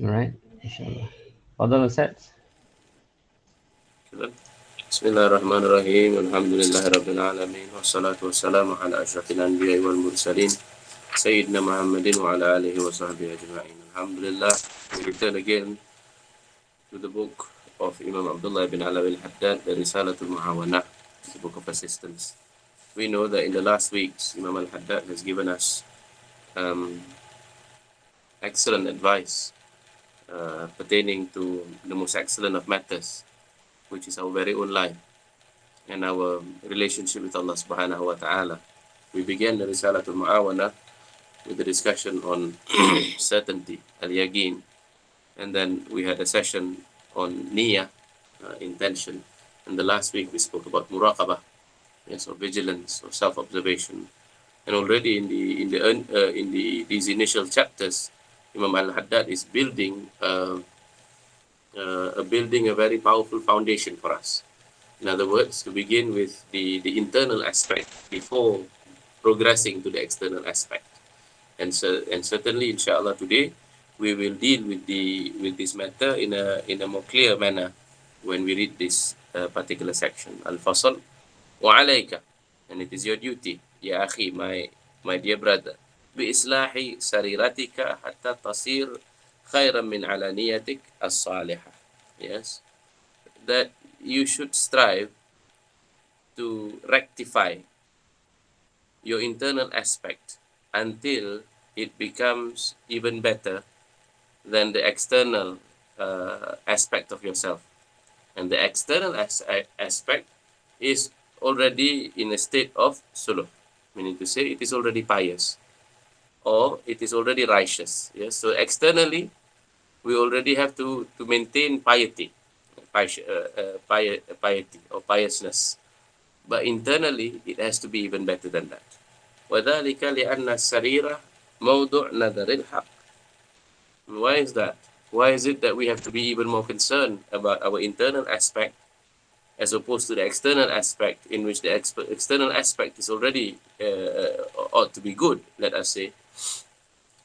All right, inshallah. Fadal Ustaz. بسم الله الرحمن الرحيم الحمد لله رب العالمين والصلاة والسلام على أشرف الأنبياء والمرسلين سيدنا محمد وعلى آله وصحبه أجمعين. Alhamdulillah, we return again to the book of Imam Abdullah ibn Alawi al-Haddad, the Risalatul Muawana, the book of assistance. We know that in the last weeks, Imam al-Haddad has given us um, excellent advice pertaining to the most excellent of matters, which is our very own life and our relationship with Allah subhanahu wa ta'ala. We began the Risalatul Mu'awana with the discussion on certainty, al-yaqeen, and then we had a session on niyyah, intention, and the last week we spoke about muraqabah, yes, or vigilance or self-observation. And already in these initial chapters, Imam al-Haddad is building a very powerful foundation for us. In other words, to begin with the internal aspect before progressing to the external aspect. And certainly, inshallah, today we will deal with this matter in a more clear manner when we read this particular section. Al-Fasl wa alayka, and it is your duty, ya akhi, my dear brother, bi islahi sariratika hatta tasir khairan min alaniyatik as-salihah. Yes, that you should strive to rectify your internal aspect until it becomes even better than the external aspect of yourself. And the external aspect is already in a state of suluh, meaning to say it is already pious or it is already righteous. Yes, so externally we already have to maintain piety or piousness. But internally, it has to be even better than that. وَذَلِكَ لِأَنَّ السَّرِيرَ مَوْضُعْ نَظَرِ الْحَقِّ. Why is that? Why is it that we have to be even more concerned about our internal aspect as opposed to the external aspect, in which the external aspect is already ought to be good, let us say,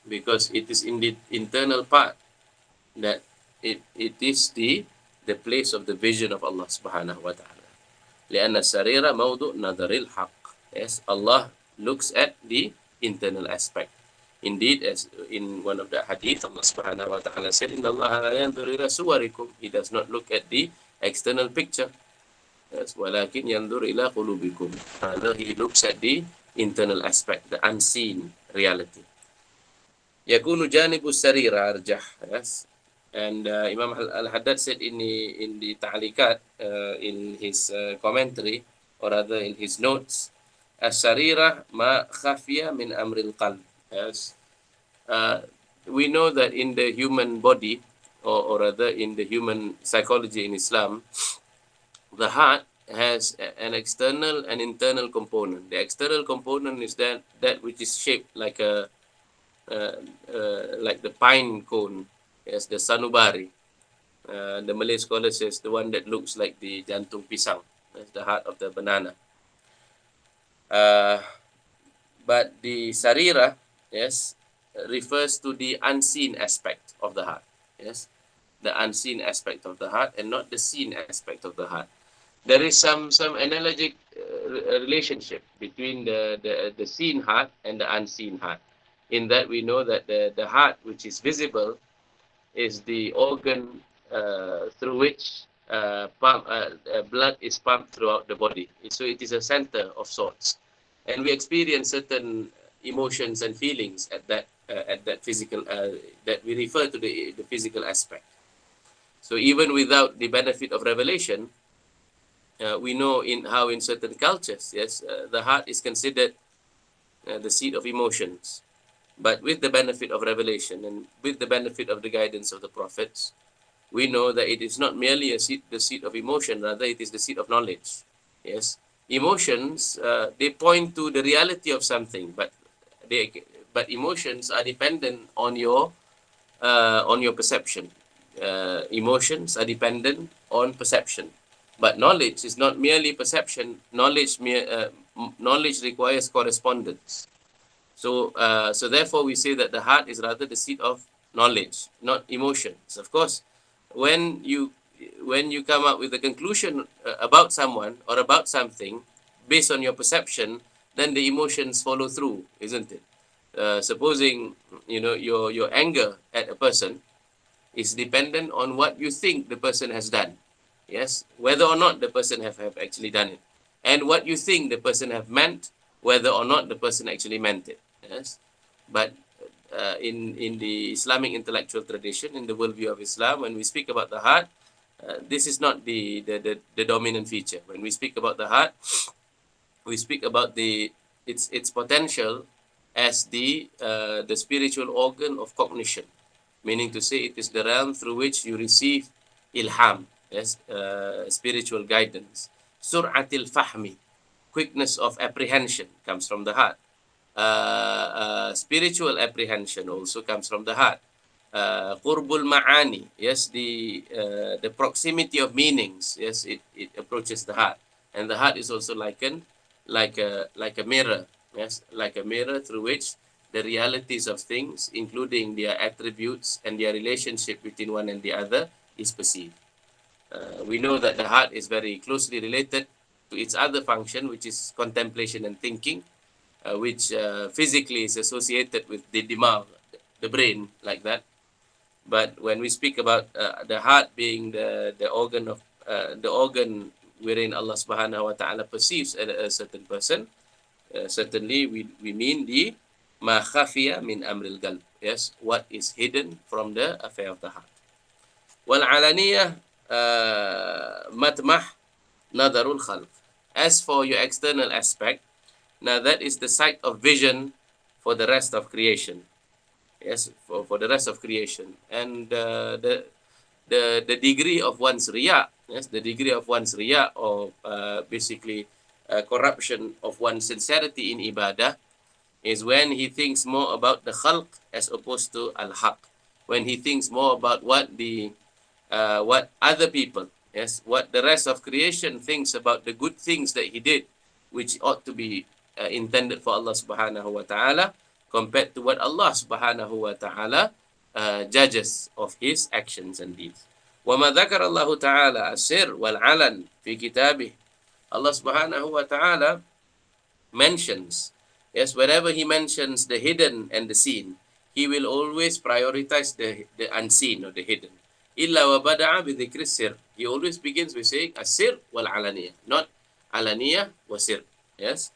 because it is in the internal part that it is the place of the vision of Allah subhanahu wa ta'ala. لأن السرير موضوع نظر الحق. Yes, Allah looks at the internal aspect. Indeed, as in one of the hadith, Allah subhanahu wa ta'ala said, إن الله لا ينظر إلى صوركم. He does not look at the external picture. Yes, ولكن ينظر إلى قلوبكم. Rather, He looks at the internal aspect, the unseen reality. يكون جانب السرير أرجح. Yes. And Imam al-Haddad said in the ta'liqat, in his commentary, or rather in his notes, as-sarira ma khafiya min amril qalb. Yes. We know that in the human body, or rather in the human psychology in Islam, the heart has an external and internal component. The external component is that which is shaped like like the pine cone. Yes, the sanubari. The Malay scholar says the one that looks like the jantung pisang. That's the heart of the banana. But the sarira, yes, refers to the unseen aspect of the heart. Yes, the unseen aspect of the heart and not the seen aspect of the heart. There is some analogic relationship between the seen heart and the unseen heart. In that we know that the heart, which is visible, is the organ through which blood is pumped throughout the body. So it is a center of sorts, and we experience certain emotions and feelings at that physical that we refer to the physical aspect. So even without the benefit of revelation, we know in certain cultures, yes, the heart is considered the seat of emotions. But with the benefit of revelation and with the benefit of the guidance of the prophets, we know that it is not merely the seat of emotion, rather it is the seat of knowledge. Yes, emotions they point to the reality of something, but emotions are dependent on your perception. Emotions are dependent on perception, but knowledge is not merely perception. Knowledge requires correspondence. So therefore we say that the heart is rather the seat of knowledge, not emotions. Of course, when you come up with a conclusion about someone or about something based on your perception, then the emotions follow through, isn't it? Supposing your anger at a person is dependent on what you think the person has done. Yes, whether or not the person have actually done it, and what you think the person have meant, whether or not the person actually meant it. Yes, but in the Islamic intellectual tradition, in the worldview of Islam, when we speak about the heart, this is not the dominant feature. When we speak about the heart, we speak about its potential as the spiritual organ of cognition, meaning to say it is the realm through which you receive ilham, yes, spiritual guidance. Sur'atil fahmi, quickness of apprehension, comes from the heart. Spiritual apprehension also comes from the heart. Qurbul ma'ani, yes, the proximity of meanings, yes, it approaches the heart, and the heart is also likened like a mirror, yes, like a mirror through which the realities of things, including their attributes and their relationship between one and the other, is perceived. We know that the heart is very closely related to its other function, which is contemplation and thinking, which physically is associated with the dimag, the brain, like that. But when we speak about the heart being the organ wherein Allah Subhanahu wa Taala perceives a certain person, certainly we mean the ma khafiya min amril qalb. Yes, what is hidden from the affair of the heart. Wal alaniyah matmah nadarul khalq. As for your external aspect, now that is the sight of vision for the rest of creation. Yes, for the rest of creation. And the degree of one's riya, yes, the degree of one's riya, or basically corruption of one's sincerity in ibadah, is when he thinks more about the khalq as opposed to al-haq. When he thinks more about what other people, yes, what the rest of creation thinks about the good things that he did, which ought to be intended for Allah Subhanahu wa Taala, compared to what Allah Subhanahu wa Taala judges of his actions and deeds. وَمَا ذَكَرَ اللَّهُ تَعَالَى السِّرْ وَالْعَلَنْ فِي كِتَابِهِ. Allah Subhanahu wa Taala mentions, yes, whenever he mentions the hidden and the seen, he will always prioritize the unseen or the hidden. Illa wa bada'a bi dhikri sir. He always begins with saying as-sir wal alaniyah, not alaniyah wa sir. Yes.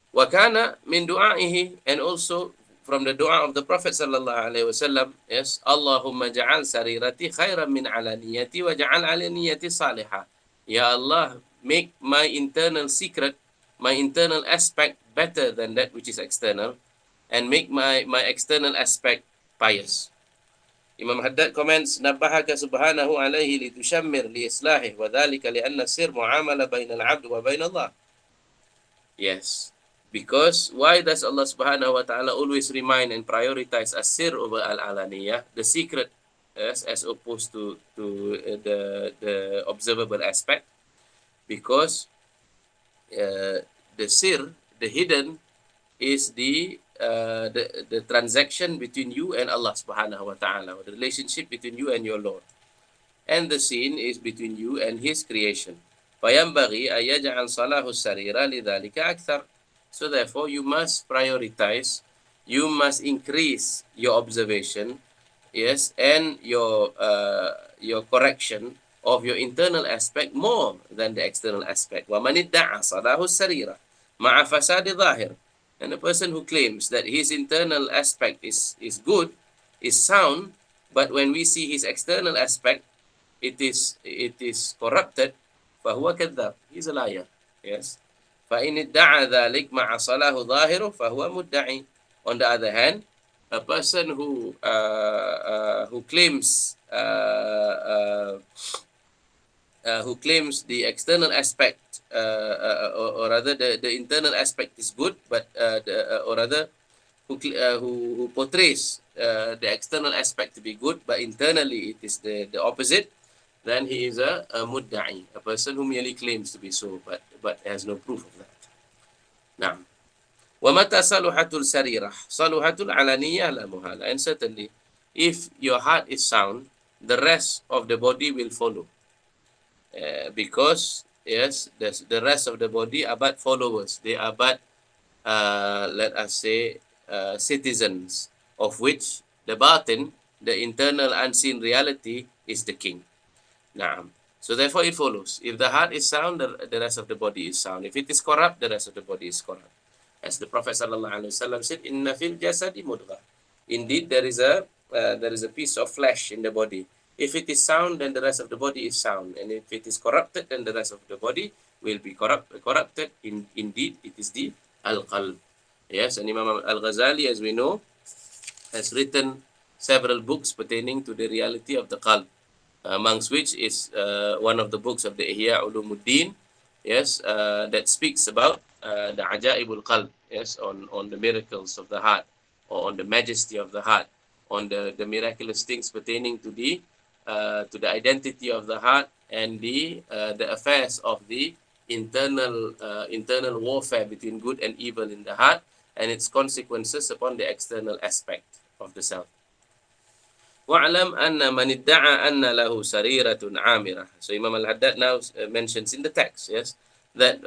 Wa kana min du'aihi, and also from the dua of the Prophet sallallahu alaihi wasallam, yes, Allahumma ja'al sarirati khairan min alaniyati wa ja'al alaniyati salihah. Ya Allah, make my internal secret, my internal aspect better than that which is external, and make my external aspect pious. Imam Haddad comments, Nabbahaka subhanahu alaihi litushammir li islahih wa dhalika li'anna sir mu'amala bainal abd wa bainallah. Yes. Because why does Allah Subhanahu wa Ta'ala always remind and prioritize as-sir over al-alaniyah, the secret, as opposed to the observable aspect? Because the sir, the hidden, is the transaction between you and Allah Subhanahu wa Ta'ala, or the relationship between you and your Lord. And the seen is between you and His creation. فَيَنْبَغِي أَنْ يَجْعَلْ صَلَاهُ السَّرِيرَ لِذَلِكَ أَكْثَرُ. So therefore, you must prioritize, you must increase your observation, yes, and your correction of your internal aspect more than the external aspect. وَمَنِ ادَّعَى صَلَاهُ السَّرِيرَ مَعَ فَسَادِ ظَاهِرٍ. And a person who claims that his internal aspect is good, is sound, but when we see his external aspect, it is corrupted, فَهُوَ كَذَّابٌ. He's a liar. Yes. فَإِنِ ادَّعَى ذَلِكَ مَعَ صَلَاهُ ظَاهِرُ فَهُوَ مُدَّعِي. On the other hand, a person who claims the external aspect, or rather the internal aspect is good, but who portrays the external aspect to be good, but internally it is the opposite, then he is a mudda'i, a person who merely claims to be so, but has no proof of that. Now, وَمَتَى صَلُحَةُ السَّرِيرَةُ صَلُحَةُ الْعَلَانِيَّةُ لَا مُحَالَةَ. And certainly, if your heart is sound, the rest of the body will follow. Because, yes, the rest of the body are but followers. They are but, let us say, citizens, of which the batin, the internal unseen reality, is the king. Naam. So therefore it follows. If the heart is sound, the rest of the body is sound. If it is corrupt, the rest of the body is corrupt. As the Prophet ﷺ said, "Inna fil jasadi mudghah." Indeed, there is a piece of flesh in the body. If it is sound, then the rest of the body is sound, and if it is corrupted, then the rest of the body will be corrupted. Indeed, it is the al-qalb. Yes, and Imam al-Ghazali, as we know, has written several books pertaining to the reality of the qalb, amongst which is one of the books of the Ihya Ulumuddin, yes, that speaks about the Ajaibul Qalb, yes, on the miracles of the heart, or on the majesty of the heart, on the miraculous things pertaining to the identity of the heart, and the affairs of the internal warfare between good and evil in the heart, and its consequences upon the external aspect of the self. وَعْلَمْ أَنَّ مَنِ ادَّعَى أَنَّ لَهُ سَرِيرَةٌ عَامِرَةٌ. So Imam al-Haddad now mentions in the text, yes, that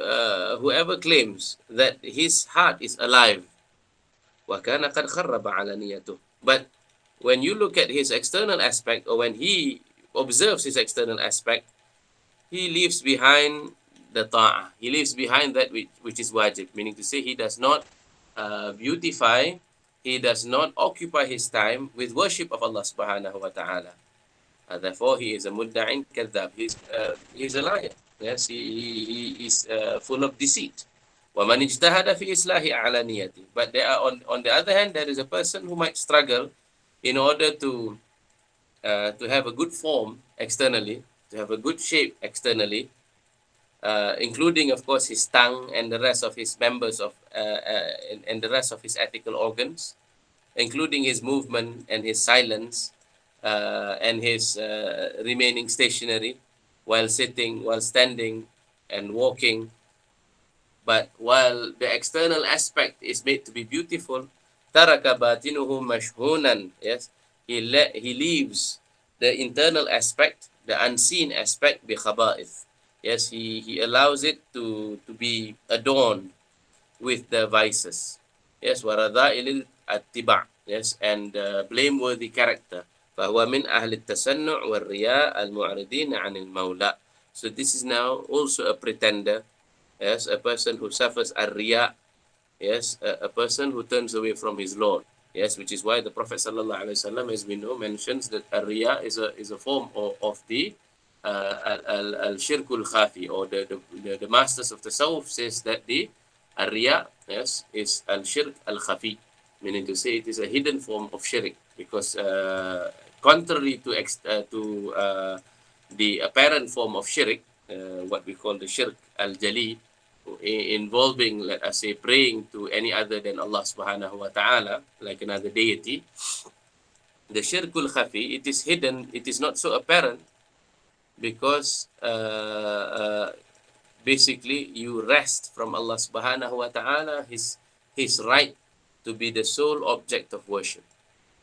whoever claims that his heart is alive, وَكَانَ قَدْ خَرَّبَ عَلَنِيَتُهُ. But when you look at his external aspect, or when he observes his external aspect, he leaves behind the ta'ah. He leaves behind that which is wajib, meaning to say he does not beautify, he does not occupy his time with worship of Allah subhanahu wa ta'ala. Therefore, he is a mudda'in kadhab. He's a liar. Yes, he is full of deceit. وَمَنِ اجْتَهَدَ فِي إِصْلَاحِ أَعْلَانِيَتِهِ. But there are, on the other hand, there is a person who might struggle in order to have a good form externally, to have a good shape externally, including, of course, his tongue and the rest of his members of and the rest of his ethical organs, including his movement and his silence, and his remaining stationary while sitting, while standing, and walking. But while the external aspect is made to be beautiful, taraka batinuhu mashhunan. Yes, he leaves the internal aspect, the unseen aspect, bi khaba'ith. Yes, he allows it to be adorned with the vices. Yes, waradha'ilil attiba'. Yes, and blameworthy character. فهو من أهل التسنع والرياء المعرضين عن المولى. So this is now also a pretender. Yes, a person who suffers ar-riya. Yes, a person who turns away from his Lord. Yes, which is why the Prophet sallallahu alaihi wasallam, as we know, mentions that ar-riya is a form of the al-shirkul khafi, or the masters of tasawwuf says that the ar-riya, yes, is al-shirk al-khafi, meaning to say it is a hidden form of shirk, because contrary to the apparent form of shirk, what we call the shirk al-jali, involving, let us say, praying to any other than Allah subhanahu wa ta'ala, like another deity, the shirkul khafi, it is hidden, it is not so apparent, because basically you wrest from Allah subhanahu wa ta'ala his right to be the sole object of worship.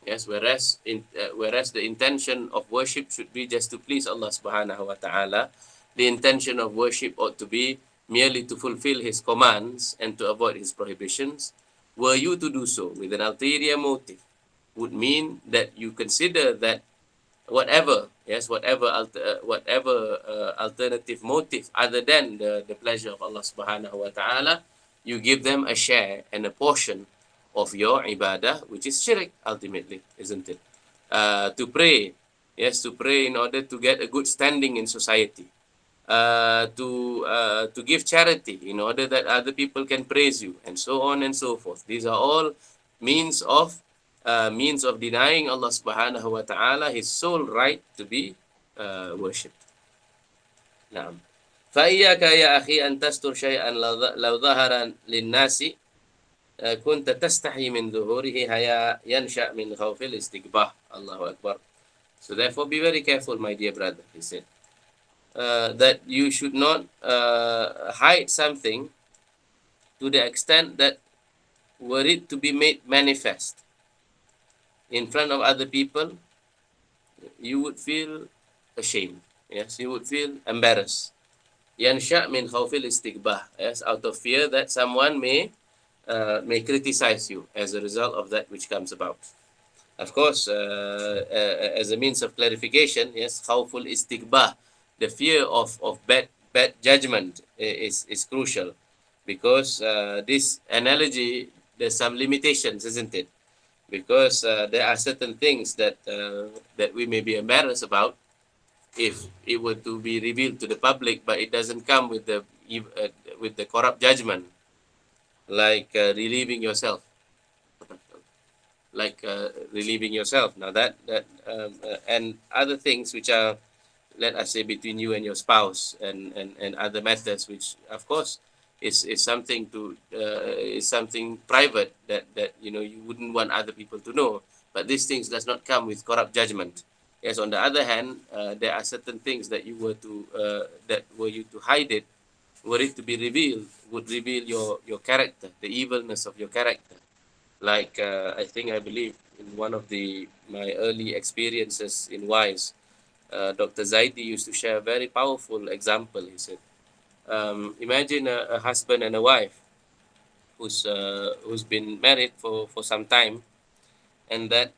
Yes, whereas the intention of worship should be just to please Allah subhanahu wa ta'ala. The intention of worship ought to be merely to fulfill his commands and to avoid his prohibitions. Were you to do so with an ulterior motive, would mean that you consider that whatever alternative motive other than the pleasure of Allah subhanahu wa ta'ala, you give them a share and a portion of your ibadah, which is shirk ultimately, isn't it? To pray, yes, to pray in order to get a good standing in society, to give charity in order that other people can praise you, and so on and so forth. These are all means of denying Allah subhanahu wa ta'ala his sole right to be worshipped. Naam. فَإِيَّاكَ يَا أَخِي أَن تَسْتُرْ شَيْئًا لَوْ ظَهَرًا لِلنَّاسِ كُنْتَ تَسْتَحِي مِنْ ظُهُورِهِ هَيَا يَنْشَأْ مِنْ خَوْفِ الْإِسْتِكْبَاهِ. Allahu Akbar. So therefore be very careful, my dear brother, he said, that you should not hide something to the extent that were it to be made manifest in front of other people, you would feel ashamed. Yes, you would feel embarrassed. Yansha min khawfil istighbah. Yes, out of fear that someone may criticize you as a result of that which comes about. Of course, as a means of clarification, yes, khawful istighbah, the fear of bad judgment is crucial, because this analogy, there's some limitations, isn't it? Because there are certain things that we may be embarrassed about if it were to be revealed to the public, but it doesn't come with the corrupt judgment, like relieving yourself, relieving yourself. Now that and other things which are, let us say, between you and your spouse, and other matters, which of course is something to is something private that you wouldn't want other people to know. But these things does not come with corrupt judgment. Yes, on the other hand, there are certain things that you were to that were you to hide it, were it to be revealed, would reveal your character, the evilness of your character. Like I believe in one of my early experiences in WISE, Dr. Zaidi used to share a very powerful example. He said, imagine a husband and a wife who's been married for some time, and that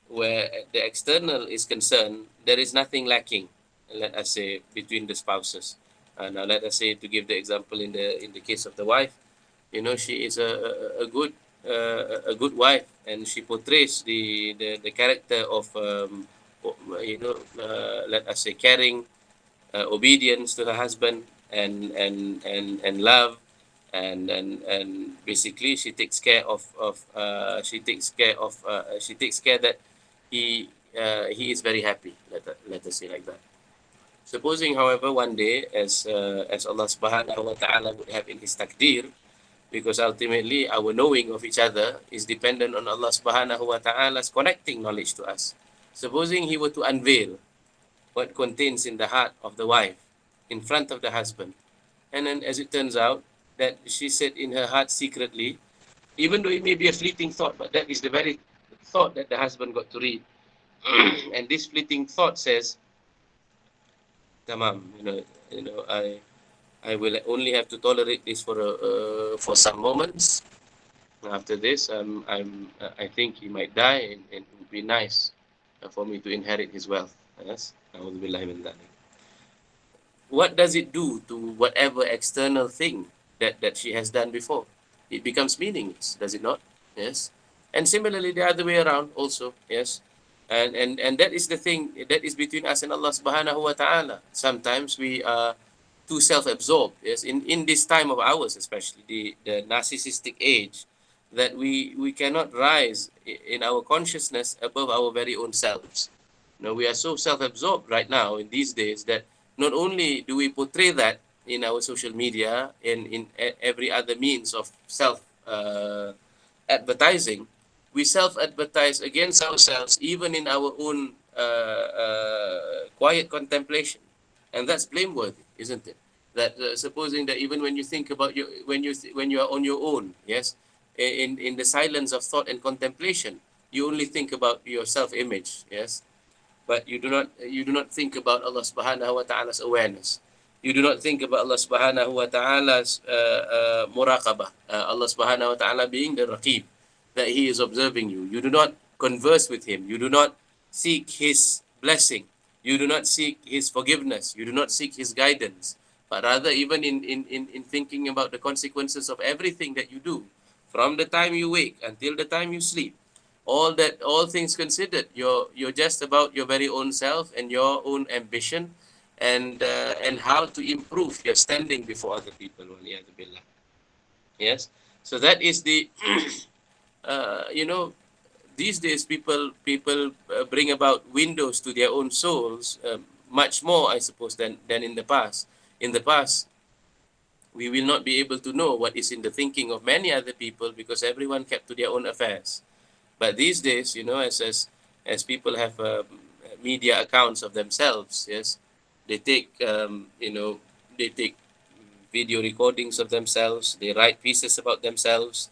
where the external is concerned, there is nothing lacking. Let us say between the spouses. Now, let us say, to give the example in the case of the wife, she is a good wife, and she portrays the character of let us say, caring, obedience to her husband, and love, and basically she takes care that he is very happy, let us say like that. Supposing, however, one day, as Allah subhanahu wa ta'ala would have in his takdir, because ultimately our knowing of each other is dependent on Allah subhanahu wa ta'ala's connecting knowledge to us. Supposing he were to unveil what contains in the heart of the wife in front of the husband, and then as it turns out that she said in her heart secretly, even though it may be a fleeting thought, but that is the very thought that the husband got to read. And this fleeting thought says, Tamam, I will only have to tolerate this for some moments. After this, I think he might die, and it would be nice for me to inherit his wealth. Yes, what does it do to whatever external thing that she has done before? It becomes meaningless, does it not? Yes. And similarly, the other way around also. Yes. And that is the thing that is between us and Allah subhanahu wa ta'ala. Sometimes we are too self-absorbed. Yes. In this time of ours, especially the narcissistic age, that we cannot rise in our consciousness above our very own selves. We are so self-absorbed right now in these days that not only do we portray that in our social media and in every other means of self advertising, we self-advertise against ourselves even in our own quiet contemplation, and that's blameworthy, isn't it? That supposing that even when you think about when you are on your own, yes, in the silence of thought and contemplation, you only think about your self-image, yes, but you do not think about Allah subhanahu wa ta'ala's awareness. You do not think about Allah subhanahu wa ta'ala's muraqabah, Allah subhanahu wa ta'ala being the raqib, that he is observing you. You do not converse with him. You do not seek his blessing. You do not seek his forgiveness. You do not seek his guidance. But rather, even in thinking about the consequences of everything that you do, from the time you wake until the time you sleep, all things considered, you're just about your very own self and your own ambition, and how to improve your standing before other people. Yes. So that is the uh, you know these days people bring about windows to their own souls, much more, I suppose, than in the past. In the past, we will not be able to know what is in the thinking of many other people, because everyone kept to their own affairs. But these days, as people have media accounts of themselves, yes, they take they take video recordings of themselves. They write pieces about themselves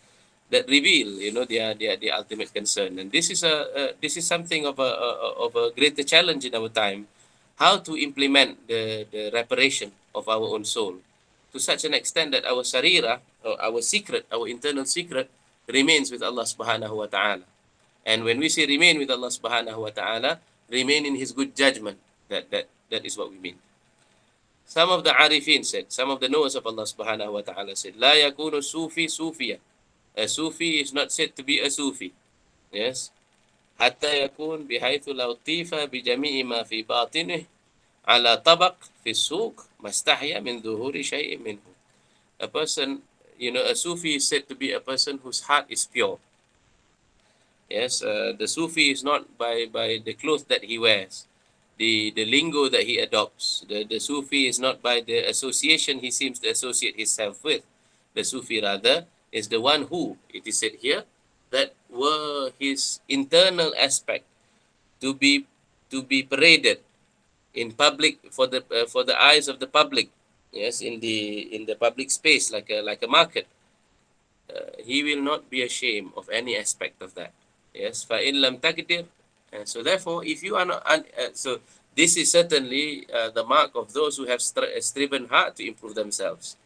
that reveal, their ultimate concern. And this is something of a greater challenge in our time, how to implement the reparation of our own soul to such an extent that our sarira, or our secret, our internal secret, remains with Allah subhanahu wa ta'ala. And when we say remain with Allah subhanahu wa ta'ala, remain in his good judgment. That is what we mean. Some of the arifin said, some of the knowers of Allah subhanahu wa ta'ala said, La yakunu sufi sufiya. A Sufi is not said to be a Sufi. Yes. حتى يكون بحيث لو طيف بجميع ما في باطنه على طبق في السوق ما استحيا من ظهور شيء منه. A person, a Sufi is said to be a person whose heart is pure. Yes, the Sufi is not by the clothes that he wears, the lingo that he adopts. The Sufi is not by the association he seems to associate himself with. The Sufi rather is the one who, it is said here, that were his internal aspect to be paraded in public for the eyes of the public. Yes, in the public space, like a market. He will not be ashamed of any aspect of that. Yes, فَإِن لَمْ تَقْدِرْ. So therefore, if you are not, so this is certainly the mark of those who have striven hard to improve themselves.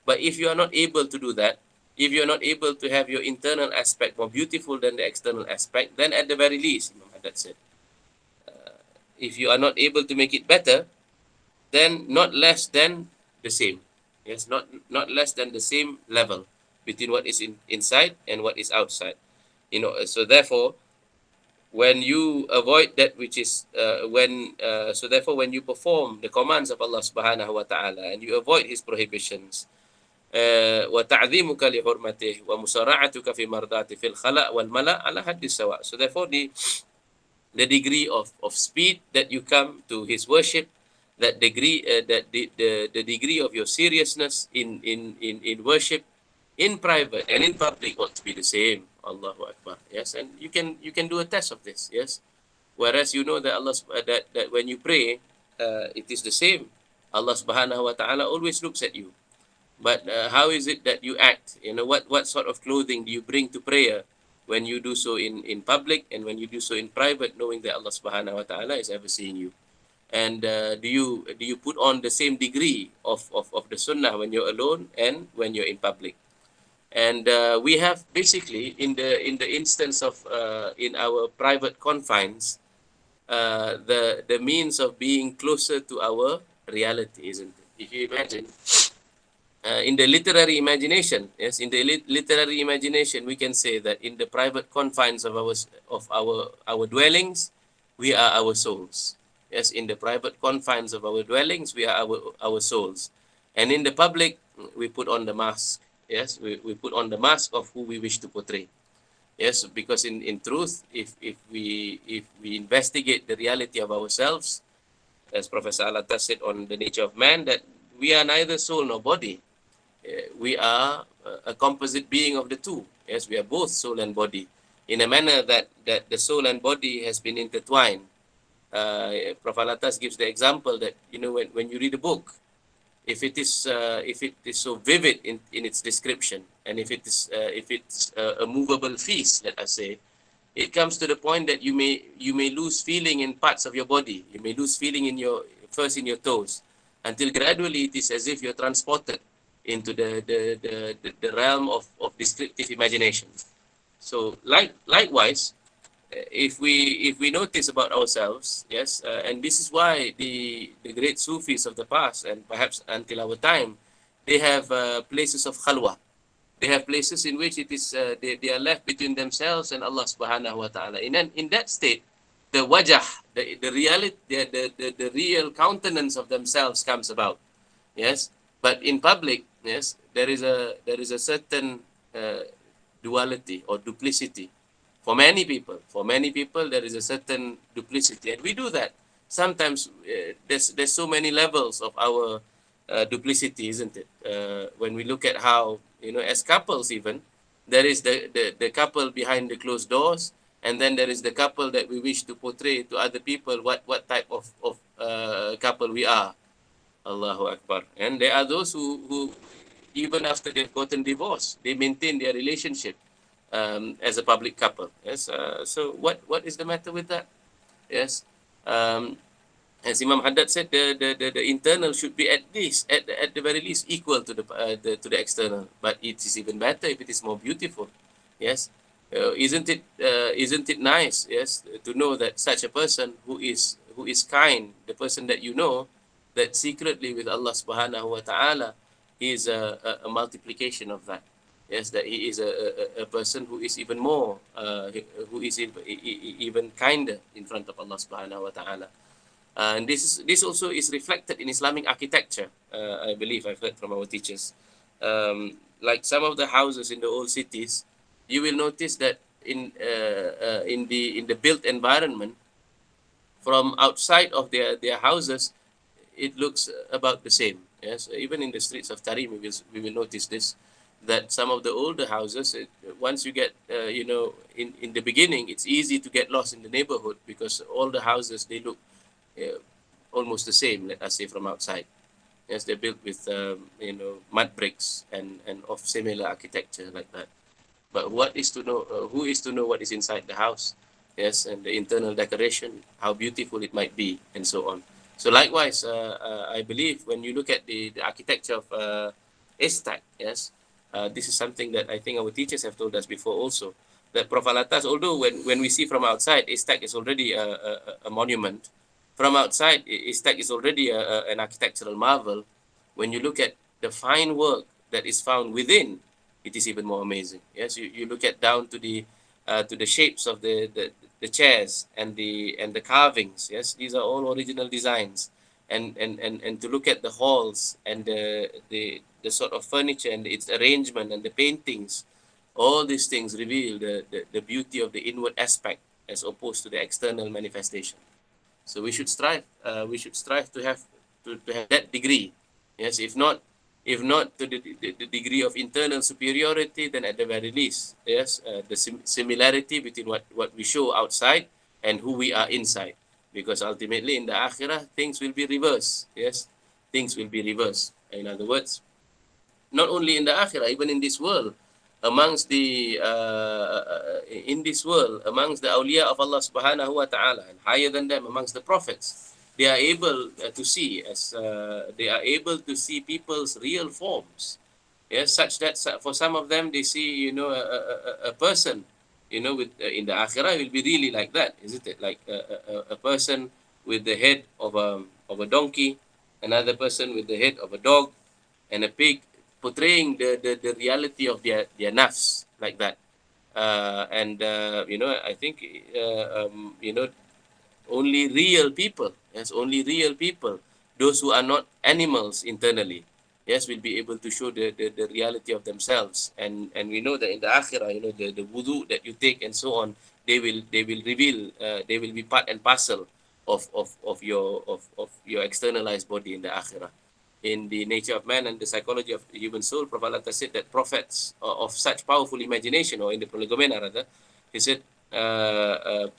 But if you are not able to do that, if you are not able to have your internal aspect more beautiful than the external aspect, then at the very least, Imam Haddad said, if you are not able to make it better, then not less than the same. Yes, not less than the same level between what is inside and what is outside. So therefore, when you avoid that which is when you perform the commands of Allah subhanahu wa ta'ala and you avoid his prohibitions, وتعظيمك لحرمته ومسارعتك في مرضاته في الخلاء والملأ على حد السواء. So therefore the degree of speed that you come to his worship, that degree the degree of your seriousness in worship in private and in public ought to be the same. Allahu Akbar. Yes, and you can do a test of this. Yes, whereas you know that that when you pray, it is the same. Allah subhanahu wa ta'ala always looks at you. But how is it that you act? What sort of clothing do you bring to prayer when you do so in public and when you do so in private, knowing that Allah subhanahu wa ta'ala is ever seeing you? And do you put on the same degree of the sunnah when you're alone and when you're in public? And we have basically in the instance of in our private confines, the means of being closer to our reality, isn't it? If you imagine, in the literary imagination, yes, in the literary imagination, we can say that in the private confines of our dwellings, we are our souls. Yes, in the private confines of our dwellings, we are our souls, and in the public, we put on the mask. Yes, we put on the mask of who we wish to portray. Yes, because in truth, if we investigate the reality of ourselves, as Professor Attas said on the nature of man, that we are neither soul nor body. We are a composite being of the two. Yes, we are both soul and body, in a manner that the soul and body has been intertwined. Prophet Attas gives the example that when you read a book, if it is so vivid in its description, and if it's a movable feast, let us say, it comes to the point that you may lose feeling in parts of your body. You may lose feeling in your toes, until gradually it is as if you're transported into the realm of descriptive imagination. So likewise, if we notice about ourselves, yes, and this is why the great Sufis of the past and perhaps until our time, they have places of khalwa. They have places in which it is they are left between themselves and Allah subhanahu wa ta'ala. In that state, the wajah, the reality, the real countenance of themselves comes about. Yes, but in public, yes, there is a certain duality or duplicity. For many people, there is a certain duplicity, and we do that. Sometimes there's so many levels of our duplicity, isn't it? When we look at how, as couples even, there is the couple behind the closed doors, and then there is the couple that we wish to portray to other people what type of couple we are. Allahu Akbar. And there are those who even after they've gotten divorced, they maintain their relationship as a public couple. Yes. So what is the matter with that? Yes. Um, as Imam Haddad said, the internal should be at least, at the very least, equal to the to the external. But it is even better if it is more beautiful. Yes, isn't it nice? Yes, to know that such a person who is kind, the person that you know, that secretly with Allah Subhanahu wa Taala, is a multiplication of that. Yes, that he is a person who is even more, who is even kinder in front of Allah Subhanahu wa Taala. And this also is reflected in Islamic architecture. I believe I've heard from our teachers. Like some of the houses in the old cities, you will notice that in the built environment, from outside of their houses, it looks about the same. Yes, even in the streets of Tarim, we will notice this, that some of the older houses, once you get, in the beginning, it's easy to get lost in the neighborhood because all the houses, they look uh, almost the same, let us say, from outside. Yes, they're built with mud bricks and of similar architecture like that. But what is to know? Who is to know what is inside the house? Yes, and the internal decoration, how beautiful it might be, and so on. So likewise, I believe when you look at the architecture of Estak, yes, this is something that I think our teachers have told us before also. That Prof. Attas, although when we see from outside, Estak is already a monument. From outside, Estak is already an architectural marvel. When you look at the fine work that is found within, it is even more amazing. Yes, you look at down to the shapes of the chairs and the carvings. Yes, these are all original designs. And to look at the halls and the sort of furniture and its arrangement and the paintings, all these things reveal the beauty of the inward aspect as opposed to the external manifestation. So we should strive. We should strive to have that degree. Yes, if not to the degree of internal superiority, then at the very least, yes, the similarity between what we show outside and who we are inside. Because ultimately in the akhirah, things will be reversed. Yes, things will be reversed. In other words, not only in the akhirah, even in this world, amongst the in this world, amongst the awliya of Allah Subhanahu wa Taala, and higher than them, amongst the prophets, they are able to see as they are able to see people's real forms. Yes, such that for some of them they see, a person, with in the akhirah will be really like that, isn't it? Like a person with the head of a donkey, another person with the head of a dog, and a pig, portraying the reality of their nafs like that. And I think only real people, yes, only real people, those who are not animals internally, yes, will be able to show the reality of themselves. And we know that in the akhirah, the wudu that you take and so on, they will reveal, they will be part and parcel of your externalized body in the akhirah. In the nature of man and the psychology of the human soul, Prophet Allah said that prophets of such powerful imagination, or in the Prolegomena rather, he said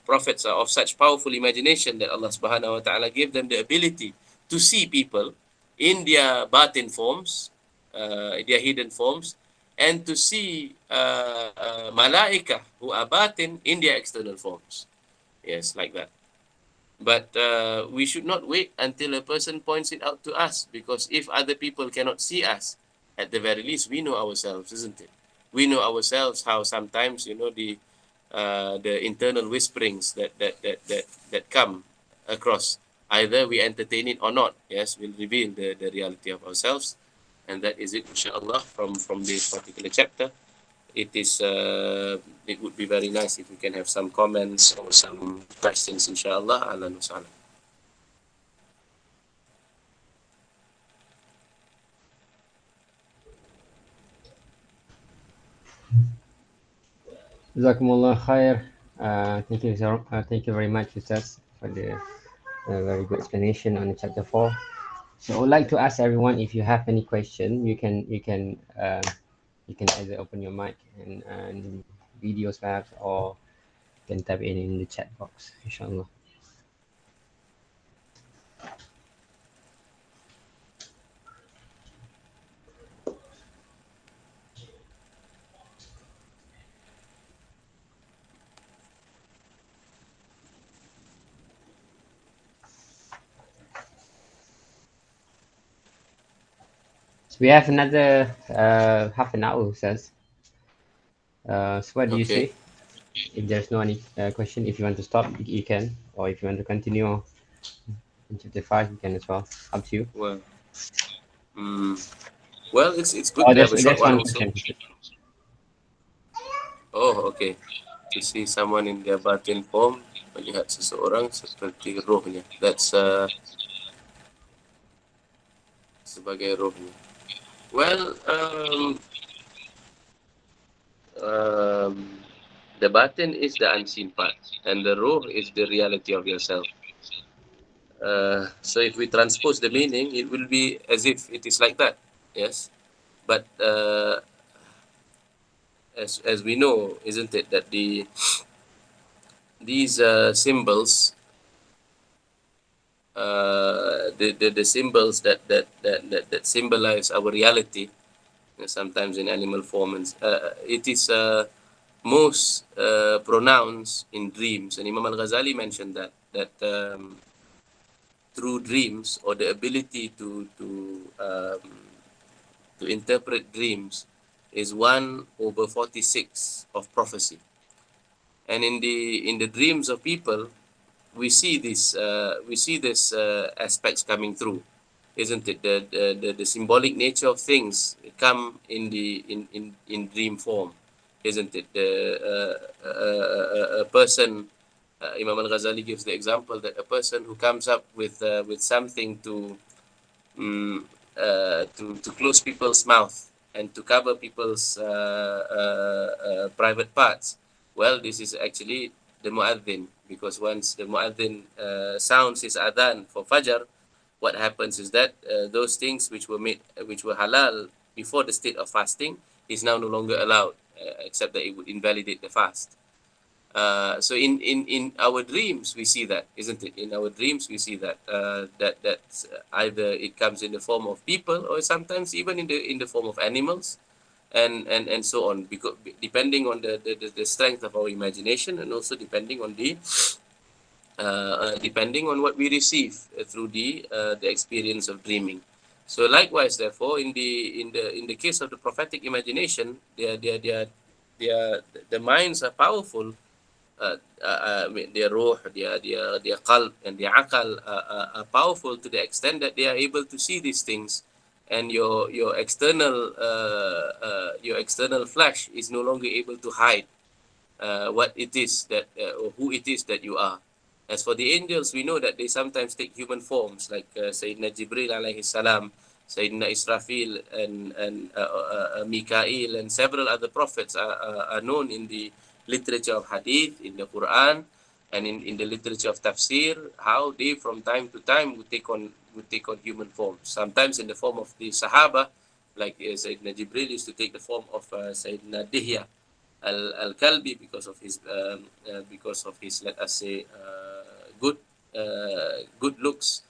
prophets are of such powerful imagination that Allah Subhanahu wa Taala gave them the ability to see people in their batin forms, their hidden forms, and to see malaika who are batin in their external forms. Yes, like that. But we should not wait until a person points it out to us, because if other people cannot see us, at the very least, we know ourselves, isn't it? We know ourselves how sometimes, the internal whisperings that come across, either we entertain it or not, yes, will reveal the reality of ourselves. And that is it, inshallah, from this particular chapter. It would be very nice if we can have some comments or some questions, inshallah. Ahlan wa sahlan. Jazakumullah khair. Thank you very much, Ustaz, for the very good explanation on chapter 4. So I would like to ask everyone, if you have any question, you can either open your mic and videos perhaps, or you can type in the chat box, inshallah. We have another half an hour, says. So what do you Okay. say? If there's no any question, if you want to stop, you can, or if you want to continue in chapter 5, you can as well. Up to you. Well, mm, well, it's good Oh, to have a short there's one one also. question. Oh, okay. To see someone in their batin form, melihat seseorang seperti rohnya. That's sebagai rohnya. Well, um, the batin is the unseen part, and the roh is the reality of yourself. So if we transpose the meaning, it will be as if it is like that. Yes, but as we know, isn't it, that these symbols, the symbols that symbolize our reality, sometimes in animal form, and it is most pronounced in dreams. And Imam Al-Ghazali mentioned that through dreams, or the ability to interpret dreams, is 1/46 of prophecy. And in the dreams of people, we see this aspects coming through, isn't it? The symbolic nature of things come in dream form, isn't it? A person, Imam Al Ghazali gives the example that a person who comes up with something to close people's mouth and to cover people's private parts. Well, this is actually the muaddin, because once the muaddin sounds his adhan for fajr, what happens is that those things which were halal before the state of fasting is now no longer allowed, except that it would invalidate the fast. So in our dreams we see that, isn't it? In our dreams we see that that either it comes in the form of people, or sometimes even in the form of animals, and so on, because depending on the strength of our imagination, and also depending on what we receive through the experience of dreaming. So likewise, therefore, in the case of the prophetic imagination, the minds are powerful. Their ruh, their qalb, and their akal are powerful to the extent that they are able to see these things, and your external flesh is no longer able to hide what it is that or who it is that you are. As for the angels, we know that they sometimes take human forms, like Sayyidina Jibril alayhi salam, Sayyidina Israfil, and Mikael, and several other prophets are known in the literature of hadith, in the Quran, and in the literature of tafsir, how they from time to time would take on human forms. Sometimes in the form of the Sahaba, like Sayyidina Jibril used to take the form of Sayyidina Dihya al-Kalbi, because of his, let us say, good looks.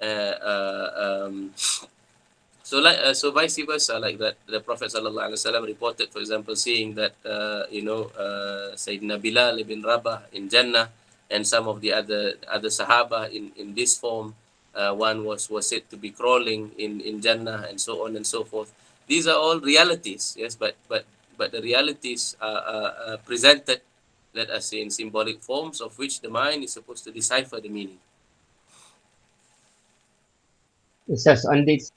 Uh, uh, um, so vice versa, like that. The Prophet sallallahu alaihi wasallam reported, for example, seeing that Sayyidina Bilal ibn Rabah in Jannah, and some of the other Sahaba in this form. One was said to be crawling in Jannah, and so on and so forth. These are all realities, yes, but the realities are presented, let us say, in symbolic forms, of which the mind is supposed to decipher the meaning. It says on this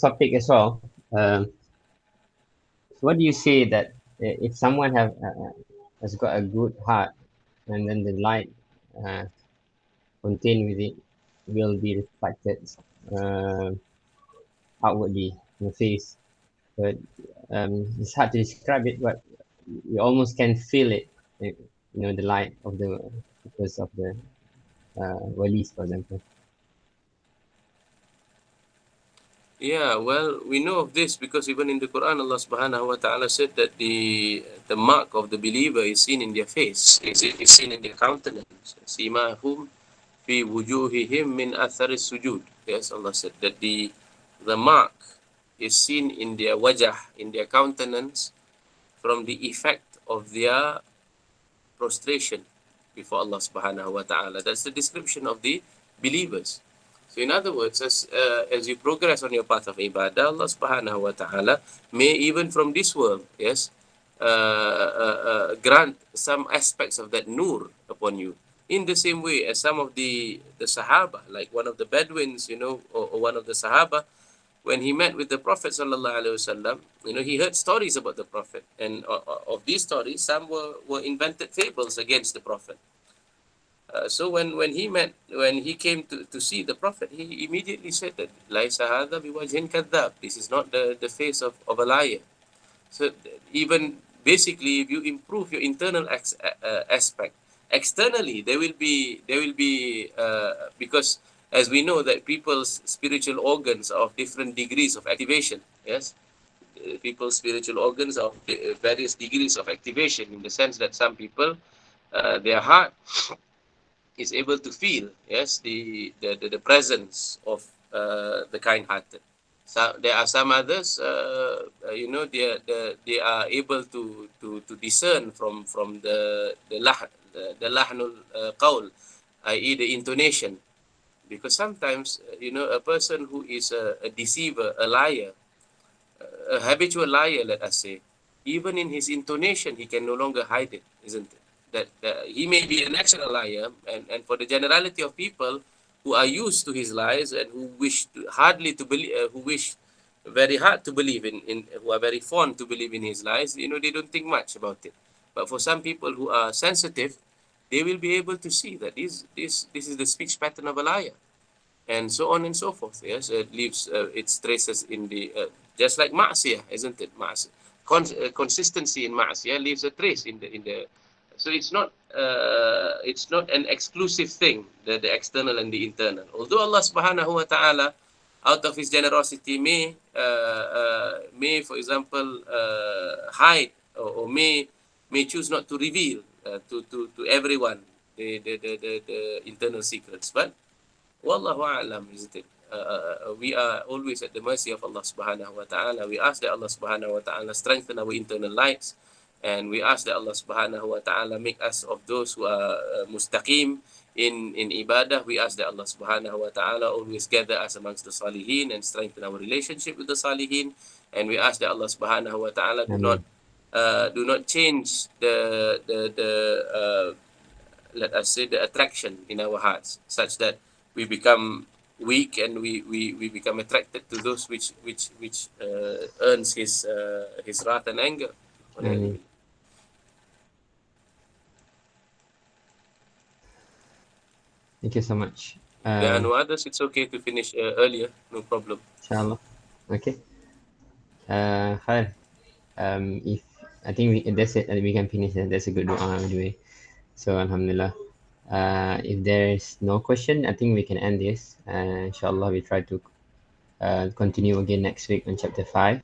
topic as well. What do you say that if someone has got a good heart, and then the light uh, contained with it will be reflected uh, outwardly in the face, but it's hard to describe it, but you almost can feel it, the light of the because of the walis, for example. Yeah, well, we know of this because even in the Quran, Allah Subhanahu wa Taala said that the mark of the believer is seen in their face, is seen in their countenance. Simahum fi wujuhihim min athari sujud. Yes, Allah said that the mark is seen in their wajah, in their countenance, from the effect of their prostration before Allah Subhanahu wa Taala. That's the description of the believers. So in other words, as you progress on your path of ibadah, Allah subhanahu wa ta'ala may even from this world, yes, grant some aspects of that nur upon you. In the same way as some of the Sahaba, like one of the Bedouins, or one of the Sahaba, when he met with the Prophet sallallahu alaihi wasallam, he heard stories about the Prophet, and of these stories, some were invented fables against the Prophet. So when he came to see the Prophet, he immediately said that Laisa hadha biwajhin kadhab. This is not the face of a liar. So even basically, if you improve your internal aspect, externally there will be because as we know that people's spiritual organs are of different degrees of activation. Yes, people's spiritual organs are of various degrees of activation, in the sense that some people, their heart is able to feel, yes, the presence of the kind-hearted. So there are some others, they are able to discern from the lahnul qawl, i.e. the intonation, because sometimes a person who is a deceiver, a liar, a habitual liar, let us say, even in his intonation, he can no longer hide it, isn't it? That he may be a natural liar, and for the generality of people who are used to his lies and who wish hardly to believe, who wish very hard to believe who are very fond to believe in his lies, they don't think much about it. But for some people who are sensitive, they will be able to see that this is the speech pattern of a liar, and so on and so forth. Yes, it leaves its traces in the just like ma'siyah, isn't it? Consistency in ma'siyah leaves a trace in the. So it's not an exclusive thing, the external and the internal. Although Allah Subhanahu wa Taala, out of His generosity, may for example hide, or may choose not to reveal to everyone the internal secrets, but Wallahu a'lam, isn't it? We are always at the mercy of Allah subhanahu wa ta'ala. We ask that Allah subhanahu wa ta'ala strengthen our internal lights, and we ask that Allah subhanahu wa ta'ala make us of those who are mustaqim in ibadah. We ask that Allah subhanahu wa ta'ala always gather us amongst the salihin and strengthen our relationship with the salihin. And we ask that Allah subhanahu wa ta'ala Ameen. do not change the let us say, the attraction in our hearts, such that we become weak, and we become attracted to those which earns his wrath and anger. Ameen. Thank you so much. There are no others. It's okay to finish earlier. No problem. Inshallah. Okay. Khair. If I think that's it, we can finish. That's a good dua anyway. So Alhamdulillah. If there's no question, I think we can end this. Inshallah, we try to continue again next week on chapter 5.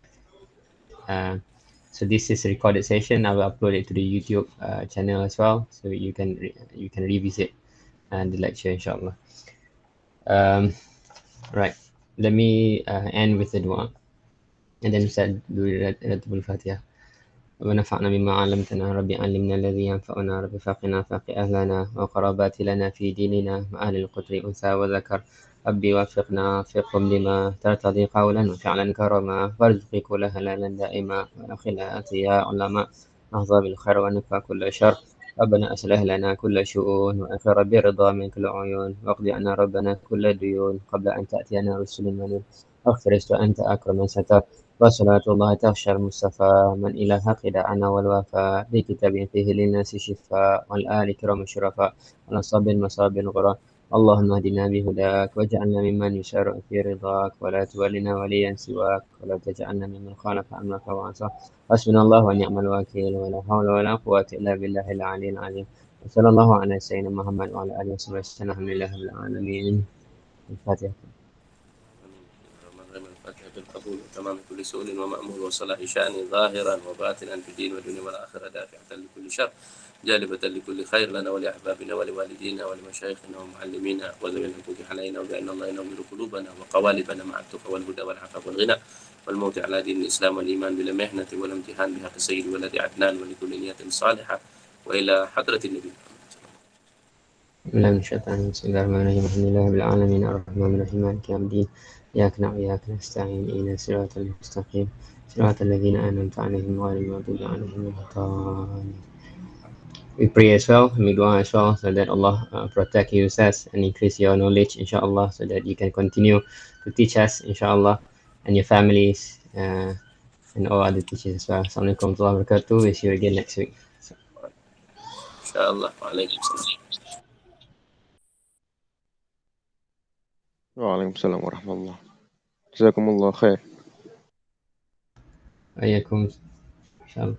So this is a recorded session. I will upload it to the YouTube channel as well, so you can revisit the lecture, inshallah. Right. Let me end with the dua, and then Ustaz do Ratul Fatiha. ونفعنا مما علمتنا ربي علمنا الذي ينفعنا ربي فقنا فقي أهلنا وقرابات لنا في ديننا مع أهل القدر أنثى وذكر ربي وفقنا وفقهم لما ترتضي قولا وفعلا كرما وارزقي كل هلالا دائما وأخلاء يا علماء نهضى بالخير ونكفى كل شر ربنا أصلح لنا كل شؤون وأخر برضا من كل عيون واقضي عنا ربنا كل ديون قبل أن تأتينا رسل منون اغفر أنت أكرم من ستر وصلاة الله تغشى المصطفى من إلى حق دعانا والوفاء بكتاب فيه للناس شفاء والآل كرام الشرفاء والأصحاب المصاب الغراء اللهم اهدنا بهداك واجعلنا ممن يسار في رضاك ولا تولنا وليا سواك ولا تجعلنا ممن خالف أمرك وعصاك حسبنا الله ونعم الوكيل ولا حول ولا قوة إلا بالله العلي العظيم وصلى الله على سيدنا محمد وعلى آله وصحبه وسلم الحمد لله رب العالمين. الفاتحة. الفاتحة بالقبول وتمام كل سؤال ومأمول وصلاح شأن ظاهرا وباطنا في الدين والدنيا والآخرة، دافعة لكل شر، جالبة لكل خير لنا ولأحبابنا ولوالدينا ولمشايخنا ومعلمينا وذوي الحقوق علينا، وبأن الله ينور قلوبنا وقوالبنا مع التقى والهدى والعفاف والغنى والموت على دين الإسلام والإيمان بلا محنة ولا امتحان بحق سيد ولد عدنان ولكل نية صالحة، وإلى حضرة النبي. بسم الله الرحمن الرحيم الحمد لله رب العالمين الرحمن الرحيم مالك يوم الدين إياك نعبد وإياك نستعين إهدنا الصراط المستقيم صراط الذين أنعمت عليهم غير المغضوب عليهم ولا الضالين. We pray as well, we dua as well, so that Allah protect you, Ustaz, and increase your knowledge, inshallah, so that you can continue to teach us, inshallah, and your families, and all other teachers as well. Assalamualaikum warahmatullahi wabarakatuh. We'll see you again next week. Insyaallah. Waalaikumsalam. Waalaikumsalam warahmatullah. Jazakumullah khair. Ayakum, inshallah.